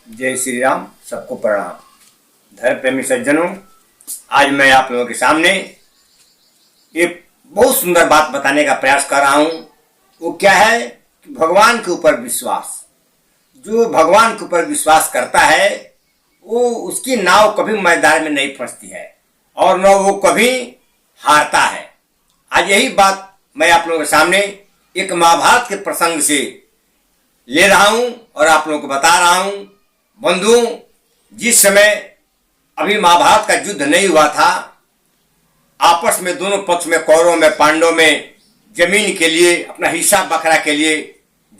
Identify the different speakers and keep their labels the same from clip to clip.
Speaker 1: जय श्री राम। सबको प्रणाम। धर्म प्रेमी सज्जनों, आज मैं आप लोगों के सामने एक बहुत सुंदर बात बताने का प्रयास कर रहा हूं। वो क्या है कि भगवान के ऊपर विश्वास। जो भगवान के ऊपर विश्वास करता है वो उसकी नाव कभी मैदान में नहीं फंसती है और न वो कभी हारता है। आज यही बात मैं आप लोगों के सामने एक महाभारत के प्रसंग से ले रहा हूं और आप लोगों को बता रहा हूं। बंधुओं, जिस समय अभी महाभारत का युद्ध नहीं हुआ था, आपस में दोनों पक्ष में कौरवों में पांडवों में जमीन के लिए, अपना हिस्सा बखरा के लिए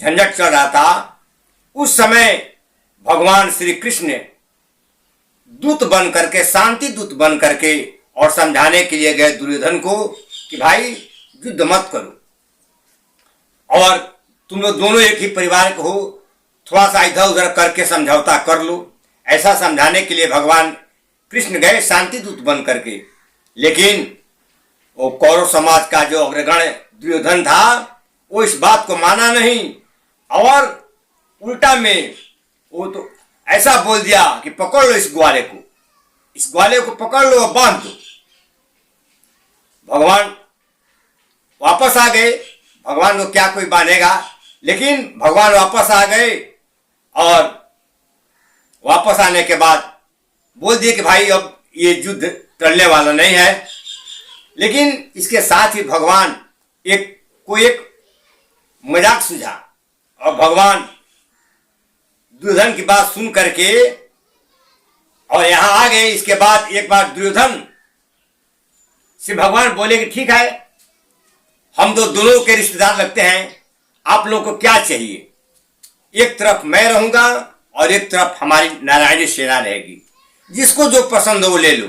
Speaker 1: झंझट चल रहा था, उस समय भगवान श्री कृष्ण दूत बन करके, शांति दूत बन करके और समझाने के लिए गए दुर्योधन को कि भाई युद्ध मत करो और तुम लोग दोनों एक ही परिवार के हो, थोड़ा सा इधर उधर करके समझौता कर लो। ऐसा समझाने के लिए भगवान कृष्ण गए शांति दूत बन करके। लेकिन वो कौरव समाज का जो अग्रगण दुर्योधन था वो इस बात को माना नहीं और उल्टा में वो तो ऐसा बोल दिया कि पकड़ लो इस ग्वाले को पकड़ लो और बांध दो। भगवान वापस आ गए। भगवान को क्या कोई बांधेगा, लेकिन भगवान वापस आ गए और वापस आने के बाद बोल दिए कि भाई अब ये युद्ध टलने वाला नहीं है। लेकिन इसके साथ ही भगवान एक मजाक सूझा और भगवान दुर्योधन की बात सुन करके और यहां आ गए। इसके बाद एक बार दुर्योधन से भगवान बोले कि ठीक है, हम तो दोनों के रिश्तेदार लगते हैं, आप लोगों को क्या चाहिए? एक तरफ मैं रहूंगा और एक तरफ हमारी नारायणी सेना रहेगी, जिसको जो पसंद हो वो ले लो।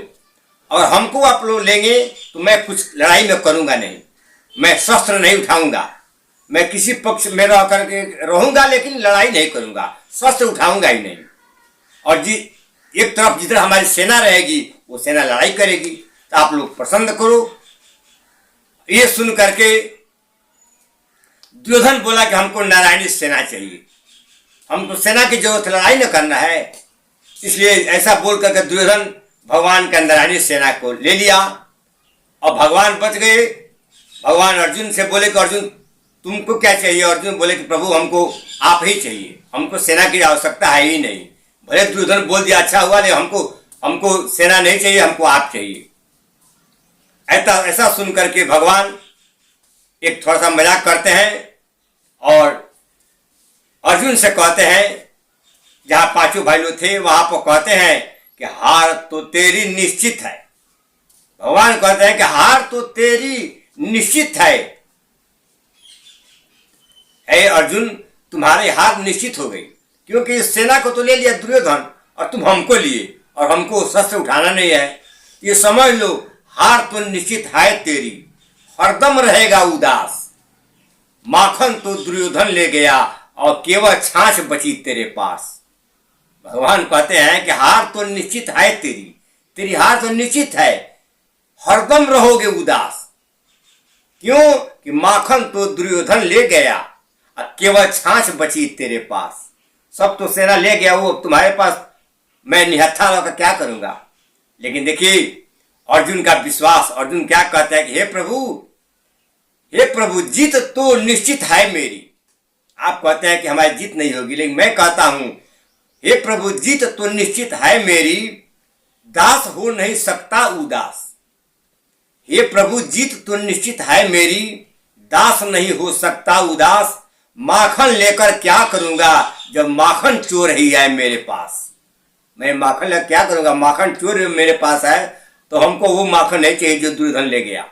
Speaker 1: और हमको आप लोग लेंगे तो मैं कुछ लड़ाई में करूंगा नहीं, मैं शस्त्र नहीं उठाऊंगा, मैं किसी पक्ष में रह करके रहूंगा लेकिन लड़ाई नहीं करूंगा, शस्त्र उठाऊंगा ही नहीं। और एक तरफ जिधर हमारी सेना रहेगी वो सेना लड़ाई करेगी, तो आप लोग पसंद करो। ये सुन करके दुर्योधन बोला कि हमको नारायणी सेना चाहिए, हमको सेना की जरूरत, लड़ाई न करना है। इसलिए ऐसा बोल करके दुर्योधन भगवान का नारायणी सेना को ले लिया और भगवान बच गए। भगवान अर्जुन से बोले कि अर्जुन तुमको क्या चाहिए? अर्जुन बोले कि प्रभु हमको आप ही चाहिए, हमको सेना की आवश्यकता है ही नहीं। भले दुर्योधन बोल दिया अच्छा हुआ, लेकिन हमको सेना नहीं चाहिए, हमको आप चाहिए। ऐसा सुन करके भगवान एक थोड़ा सा मजाक करते हैं और अर्जुन से कहते हैं, जहां पांचों भाई लोग थे वहां पर कहते हैं कि हार तो तेरी निश्चित है। भगवान कहते हैं कि हार तो तेरी निश्चित है। हे अर्जुन, तुम्हारी हार निश्चित हो गई, क्योंकि इस सेना को तो ले लिया दुर्योधन और तुम हमको लिए और हमको शस्त्र उठाना नहीं है। ये समझ लो, हार तो निश्चित है तेरी, हरदम रहेगा उदास। माखन तो दुर्योधन ले गया और केवल छाछ बची तेरे पास। भगवान कहते हैं कि हार तो निश्चित है तेरी हार तो निश्चित है, हरदम रहोगे उदास। क्यों? कि माखन तो दुर्योधन ले गया और केवल छाछ बची तेरे पास। सब तो सेना ले गया, वो तुम्हारे पास मैं निहत्था रहकर क्या करूंगा? लेकिन देखिए अर्जुन का विश्वास। अर्जुन क्या कहता है कि हे प्रभु जीत तो निश्चित है मेरी। आप कहते हैं कि हमारी जीत नहीं होगी, लेकिन मैं कहता हूं हे प्रभु जीत तो निश्चित है मेरी, दास हो नहीं सकता उदास। हे प्रभु जीत तो निश्चित है मेरी, दास नहीं हो सकता उदास। माखन लेकर क्या करूंगा जब माखन चोर ही है मेरे पास? मैं माखन लेकर क्या करूंगा? माखन चोर मेरे पास है तो हमको वो माखन नहीं चाहिए जो दुर्योधन ले गया।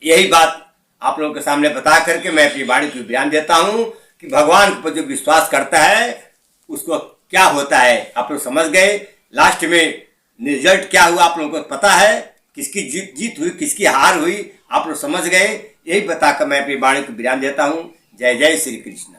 Speaker 1: यही बात आप लोगों के सामने बता करके मैं अपनी वाणी को विराम देता हूं कि भगवान पर जो विश्वास करता है उसको क्या होता है आप लोग समझ गए। लास्ट में रिजल्ट क्या हुआ आप लोगों को पता है, किसकी जीत हुई किसकी हार हुई आप लोग समझ गए। यही बताकर मैं अपनी वाणी को विराम देता हूं। जय जय श्री कृष्ण।